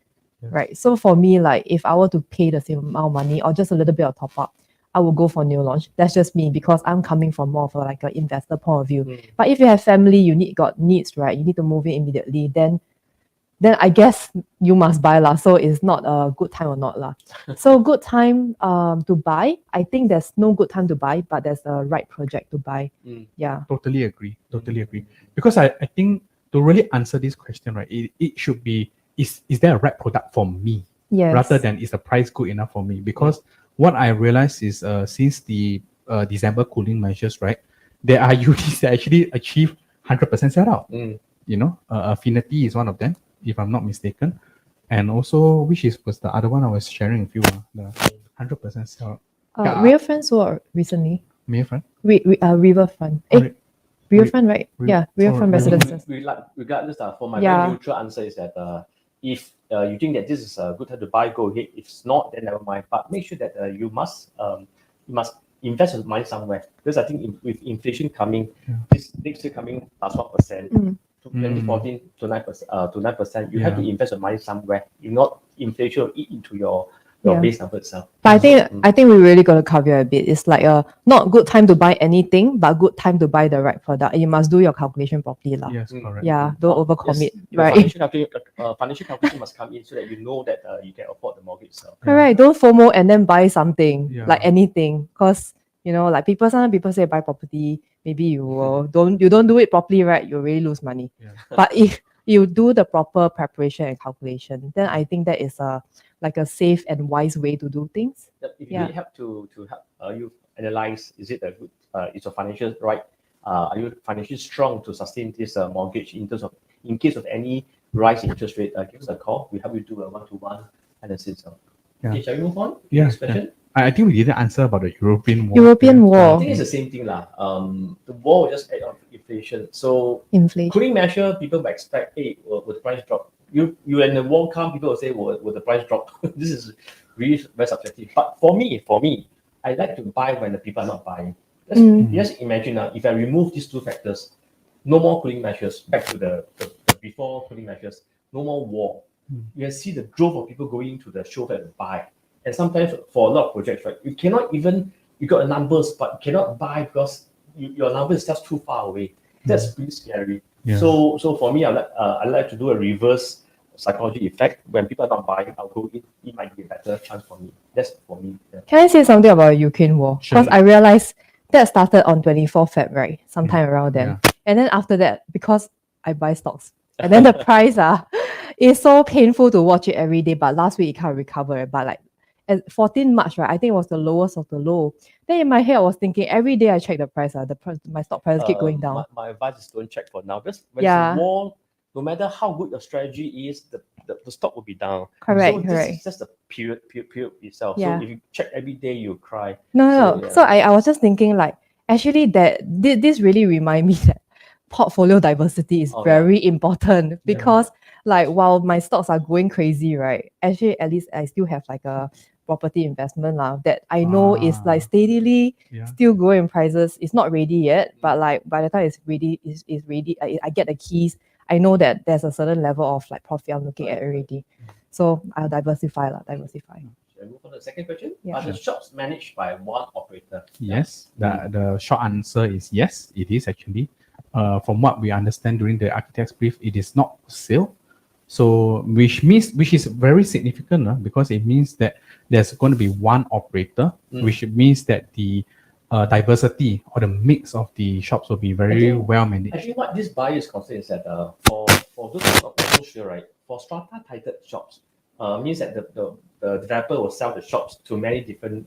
right? So for me, like if I were to pay the same amount of money or just a little bit of top up, I will go for new launch. That's just me because I'm coming from more of an investor point of view. But if you have family, you got needs, right? You need to move in immediately. Then I guess you must buy lah. So it's not a good time or not lah. So good time to buy. I think there's no good time to buy, but there's a right project to buy. Yeah. Totally agree. Because I think to really answer this question, right, it should be is there a right product for me? Yes. Rather than is the price good enough for me? Because what I realized is since the December cooling measures, right, there are units that actually achieve 100% sell out. Affinity is one of them, if I'm not mistaken. And also, was the other one I was sharing with you, the 100% sell out. Riverfront sold recently. Riverfront? Riverfront. Riverfront, right? Yeah, Riverfront residences. Regardless, for my very neutral answer is that if you think that this is a good time to buy, go ahead. If it's not, then never mind. But make sure that you must invest your money somewhere. Because I think with inflation coming, this next year coming plus 1%, 2014 to 9%, you have to invest your money somewhere. If not, inflation will eat into your base number itself. But I think we really got to cover a bit. It's like not good time to buy anything, but good time to buy the right product. And you must do your calculation properly. Yes, correct. Yeah, don't overcommit. Yes. Right. Financial calculation must come in so that you know that you can afford the mortgage itself. Correct. Don't FOMO and then buy something like anything. Because like sometimes people say buy property, maybe you don't do it properly, right? You really lose money. But if you do the proper preparation and calculation, then I think that is a safe and wise way to do things. If you need help to help you analyze, is it a good, is your financial right? Are you financially strong to sustain this mortgage in case of any rise in interest rate? Give us a call. We help you do a one-to-one analysis. Okay, shall we move on? Next question. I think we didn't answer about the European war. I think it's the same thing lah. The war will just add on inflation. So cooling measure, people might expect, hey, will the price drop? You and the war come, people will say, will the price drop? This is really very subjective. But for me, I like to buy when the people are not buying. Just imagine if I remove these two factors, no more cooling measures, back to the before cooling measures, no more war. You can see the growth of people going to the show to buy. And sometimes for a lot of projects, right, you got the numbers, but you cannot buy because your number is just too far away. That's pretty scary. Yeah. So for me, I like to do a reverse psychology effect. When people are not buying, I'll go in. It might be a better chance for me. That's for me. Yeah. Can I say something about Ukraine war? Because I realized that started on 24th Feb, right? Sometime around then. Yeah. And then after that, because I buy stocks, and then the price it's so painful to watch it every day. But last week it can't recover. But at 14 March, right, I think it was the lowest of the low. Then in my head, I was thinking every day I check the price, my stock price keep going down. My advice is don't check for now. Because when it's war, no matter how good your strategy is, the stock will be down. Correct, so correct. This is just the period itself. Yeah. So if you check every day, you cry. No. So I was just thinking like, actually this really remind me that portfolio diversity is very important, because like while my stocks are going crazy, right? Actually, at least I still have like a property investment now that I know is like steadily still growing in prices. It's not ready yet, but like by the time it's ready, is ready. I get the keys. I know that there's a certain level of like profit I'm looking at already. So I'll diversify. Shall I move on to the second question? Yeah. Are the shops managed by one operator? Yes. The short answer is yes, it is actually. From what we understand during the architect's brief, it is not for sale. So which is very significant, because it means that there's going to be one operator, which means that the diversity or the mix of the shops will be very well managed. Actually, what this buyer is concerned is that for those who are not sure, right, for strata titled shops, means that the developer will sell the shops to many different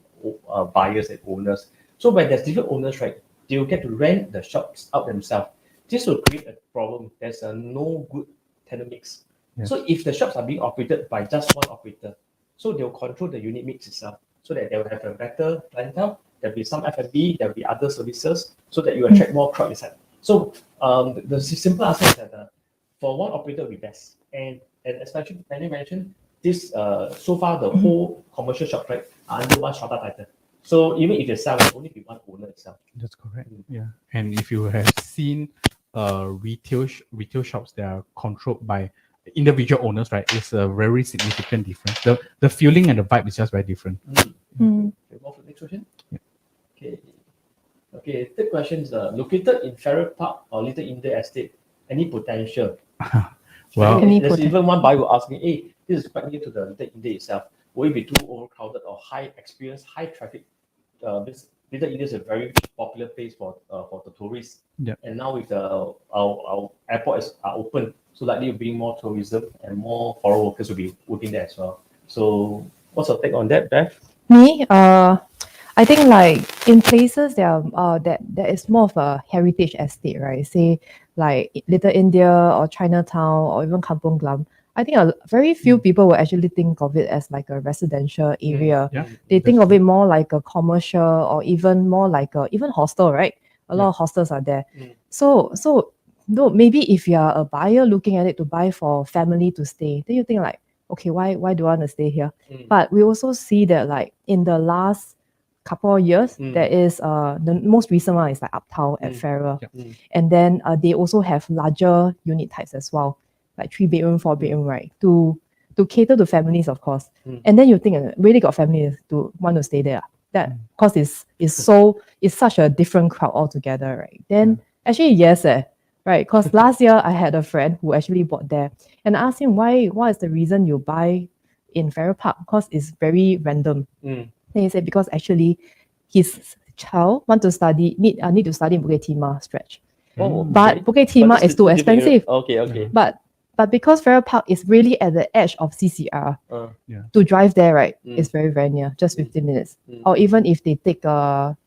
buyers and owners. So when there's different owners, right, they will get to rent the shops out themselves. This will create a problem. There's no good tenant mix. Yes. So if the shops are being operated by just one operator, so they'll control the unit mix itself, so that they will have a better clientele. There'll be some F&B, there'll be other services, so that you attract more crowd inside. So the simple answer is that for one operator will be best. And especially Daniel mentioned this, so far the whole commercial shops, right, are under one strata title. So even if they sell, it will only be one owner itself. That's correct. Yeah. And if you have seen retail shops that are controlled by individual owners, right, it's a very significant difference. The feeling and the vibe is just very different. Okay, move to the next question. Yeah. Okay. Third question is located in Farrer Park or Little India Estate, any potential? Well, there's even one buyer who asked me, hey, this is quite near to the Little India itself. Will it be too overcrowded or high traffic? Little India is a very popular place for the tourists. Yeah. And now with our airport are open, so likely will bring more tourism and more foreign workers will be working there as well. So what's your take on that, Beth? Me, I think like in places that is more of a heritage estate, right? Say like Little India or Chinatown or even Kampung Glam. I think very few people will actually think of it as like a residential area. Yeah, they think of it more like a commercial or even more like even hostel, right? A lot of hostels are there. So no, maybe if you are a buyer looking at it to buy for family to stay, then you think like, okay, why do I want to stay here? But we also see that like in the last couple of years, there is the most recent one is like Uptown at Farrer. And then they also have larger unit types as well, like 3-bedroom, 4-bedroom, right? To cater to families, of course. And then you think really got families to want to stay there. That because it's such a different crowd altogether, right? Then actually yes, right? Because last year I had a friend who actually bought there, and I asked him what is the reason you buy in Farrer Park? Because it's very random. Then he said because actually his child need to study in Bukit Timah stretch. But Bukit Timah is too expensive. Okay. But because Farrer Park is really at the edge of CCR, to drive there, right, it's very, very near, just 15 minutes. Or even if they take a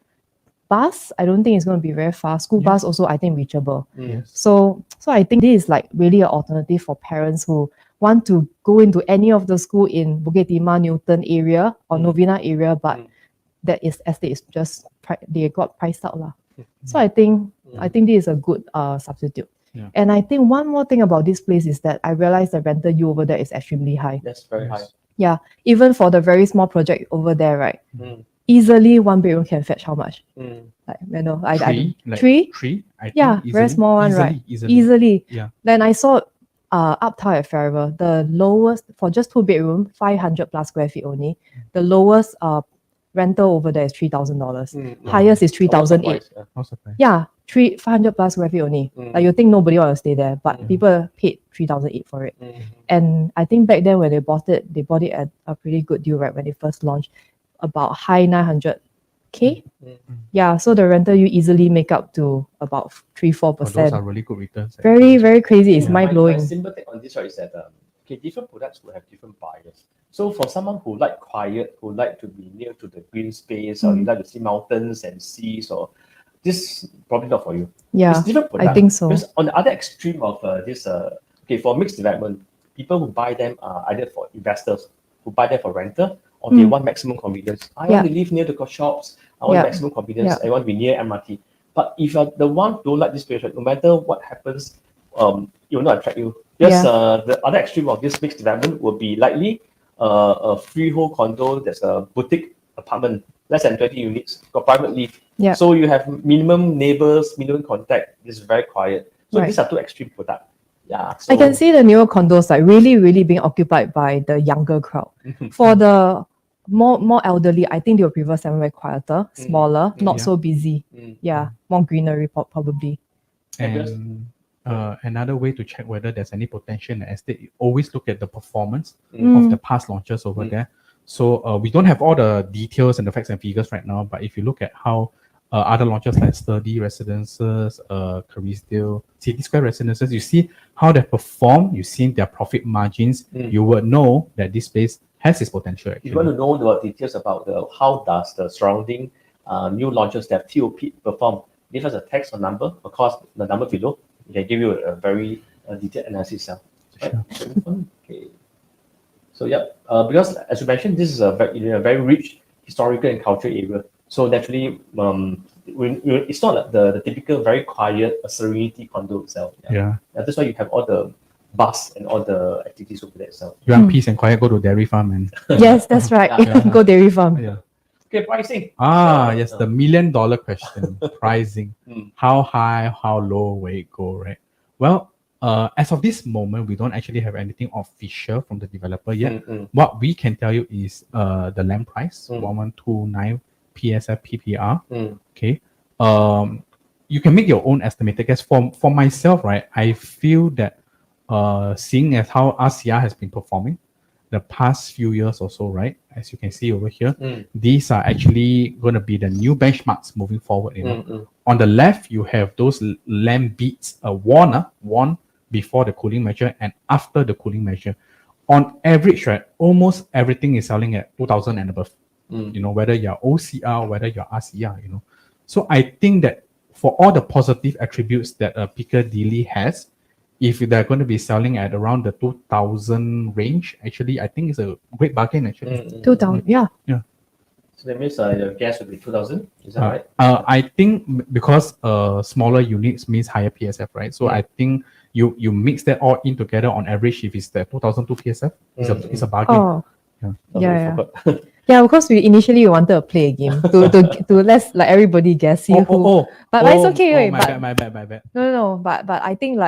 bus, I don't think it's going to be very far. School bus also, I think, reachable. So I think this is like really an alternative for parents who want to go into any of the school in Bukit Timah, Newton area or Novena area, but that estate is just they got priced out lah. So I think this is a good substitute. And I think one more thing about this place is that I realized the rental yield over there is extremely high. That's very high. Yeah, even for the very small project over there, right? Easily 1 bedroom can fetch how much? Like, you know, three? I think very small one, right? Easily. Yeah. Then I saw Uptown at Farrer, the lowest for just 2 bedroom, 500 plus square feet only. The lowest rental over there is $3,000. Highest is 3,008. Yeah, 500 plus square feet only. Like you think nobody want to stay there, but people paid 3,008 for it. And I think back then when they bought it at a pretty good deal, right? When they first launched, about high 900K. Yeah, so the rental you easily make up to about 3-4%. Those are really good returns. Very, very crazy. It's mind blowing. My simple take on this, right, is that okay, different products will have different buyers. So for someone who like quiet, who like to be near to the green space, or you like to see mountains and seas, or this probably not for you. Yeah, It's different product. I think so. Because on the other extreme of this, okay, for mixed development, people who buy them are either for investors who buy them for rental, or they want maximum convenience. I want to live near the shops. I want maximum convenience. I want to be near MRT. But if you're the one who don't like this place, no matter what happens, it will not attract you. Just the other extreme of this mixed development will be likely a freehold condo that's a boutique apartment, less than 20 units, got private lift. Yeah. So you have minimum neighbors, minimum contact. This is very quiet. So these are two extreme products. Yeah. So I can see the newer condos like really being occupied by the younger crowd. For the more elderly, I think they will prefer somewhere quieter, smaller, not so busy. Yeah, more greenery probably. And another way to check whether there's any potential in the estate, you always look at the performance of the past launches over there. So we don't have all the details and the facts and figures right now, but if you look at how other launches like Sturdy Residences, Carisdale, City Square Residences, you see how they perform, you see their profit margins, you would know that this space has its potential. Actually. If you want to know the details about how does the surrounding new launches that have TOP perform, give us a text or number. Of course, the number below, we can give you a very detailed analysis. Right? Sure. Okay. So because as you mentioned, this is a very rich historical and cultural area. So naturally, it's not like the typical very quiet serenity condo itself. That's why you have all the bus and all the activities over there itself. You want peace and quiet, go to Dairy Farm and yes, that's right. Go Dairy Farm. Okay, pricing. Yes, the $1 million question. Pricing. How high, how low will it go, right? Well, as of this moment, we don't actually have anything official from the developer yet. What we can tell you is the land price, 1129 PSF PPR. Okay. You can make your own estimated guess. For myself, right, I feel that seeing as how RCR has been performing the past few years or so, right, as you can see over here, these are actually going to be the new benchmarks moving forward. On the left, you have those land beats won before the cooling measure and after the cooling measure. On average, right, almost everything is selling at 2,000 and above. Whether you're OCR, whether you're RCR, So I think that for all the positive attributes that Piccadilly has, if they're going to be selling at around the 2,000 range, actually, I think it's a great bargain, actually. 2,000, yeah. So that means your guess would be 2,000, is that right? I think because smaller units means higher PSF, right? So I think you mix that all in together on average, if it's the 2,002 PSF, it's a bargain. Yeah, because we initially wanted to play a game to let everybody guess but it's okay. My bad. No. But I think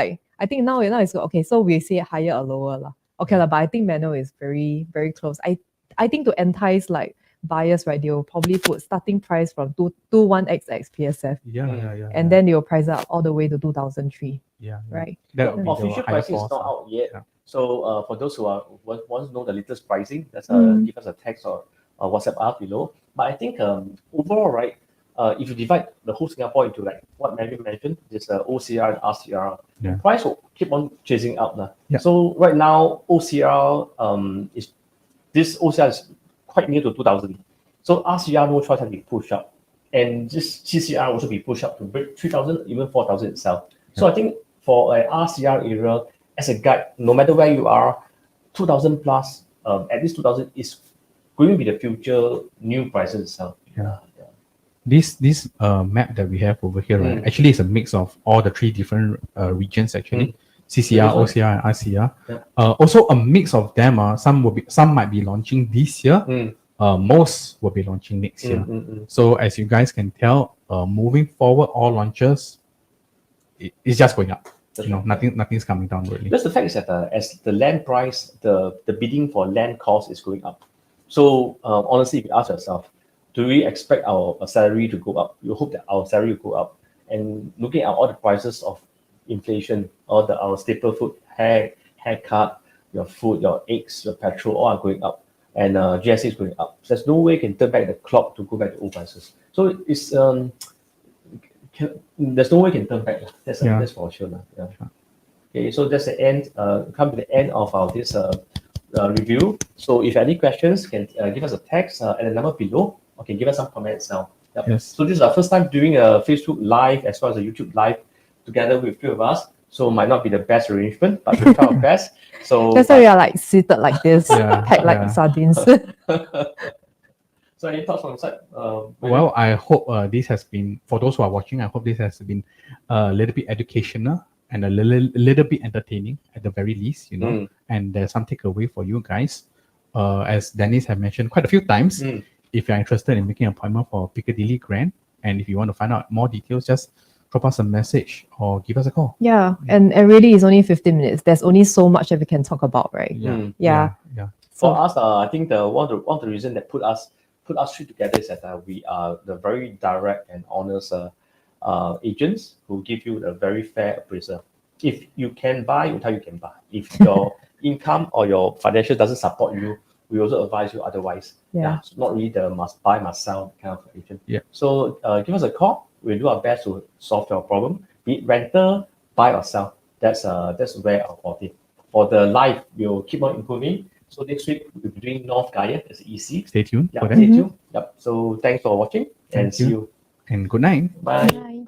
now it's okay. So we say higher or lower lah. Okay lah. But I think Manuel is very very close. I think to entice buyers, right, they'll probably put starting price from 21XX PSF. And then they'll price up all the way to 2003. Right. The official pricing is not out yet. So for those who want to know the latest pricing, that's give us a text or WhatsApp us below. But I think overall, right, if you divide the whole Singapore into what Mary mentioned, this OCR and RCR, the price will keep on chasing up. So right now, OCR is quite near to 2,000. So RCR no choice has been pushed up, and this CCR also be pushed up to break 3,000, even 4,000 itself. So I think for an RCR area, as a guide, no matter where you are, 2,000 plus, at least 2,000 is going to be the future new prices itself. This map that we have over here, right, actually is a mix of all the three different regions actually. CCR, OCR, and RCR. Also a mix of them. Some might be launching this year. Most will be launching next year. So as you guys can tell, moving forward, all launches, it's just going up. Nothing's coming down really. That's the fact is that as the land price, the bidding for land cost is going up. So honestly, if you ask yourself, do we expect our salary to go up? You hope that our salary will go up. And looking at all the prices of inflation, all our staple food, haircut, your food, your eggs, your petrol, all are going up, and GST is going up. So there's no way you can turn back the clock to go back to old prices. So it's there's no way you can turn back. That's for sure. Okay, so that's the end. Come to the end of our this review. So if any questions, can give us a text at the number below. Okay, give us some comments now. Yep. Yes. So this is our first time doing a Facebook Live as well as a YouTube Live together with two of us. So might not be the best arrangement, but we'll try our best. So That's why we are like seated like this, Yeah, packed like yeah. sardines. So any thoughts from the side? Well, I hope this has been, for those who are watching, I hope this has been a little bit educational and a little bit entertaining at the very least, and there's some takeaway for you guys. As Dennis have mentioned quite a few times, if you're interested in making an appointment for Piccadilly Grand, and if you want to find out more details, just drop us a message or give us a call. Yeah, and really it's only 15 minutes. There's only so much that we can talk about, right? Yeah. For us, I think one of the reasons that put us three together is that we are the very direct and honest agents who give you a very fair appraisal. If you can buy, we tell you can buy. If your income or your financial doesn't support you, we also advise you otherwise. So not really the must buy, must sell kind of agent. So give us a call. We'll do our best to solve your problem. Be it rental, buy or sell. That's where our forte. For the live, we'll keep on improving. So next week we'll be doing North Gaya. That's easy. Stay tuned for that. Stay tuned. Yep. So thanks for watching and see you. And good night. Bye. Bye.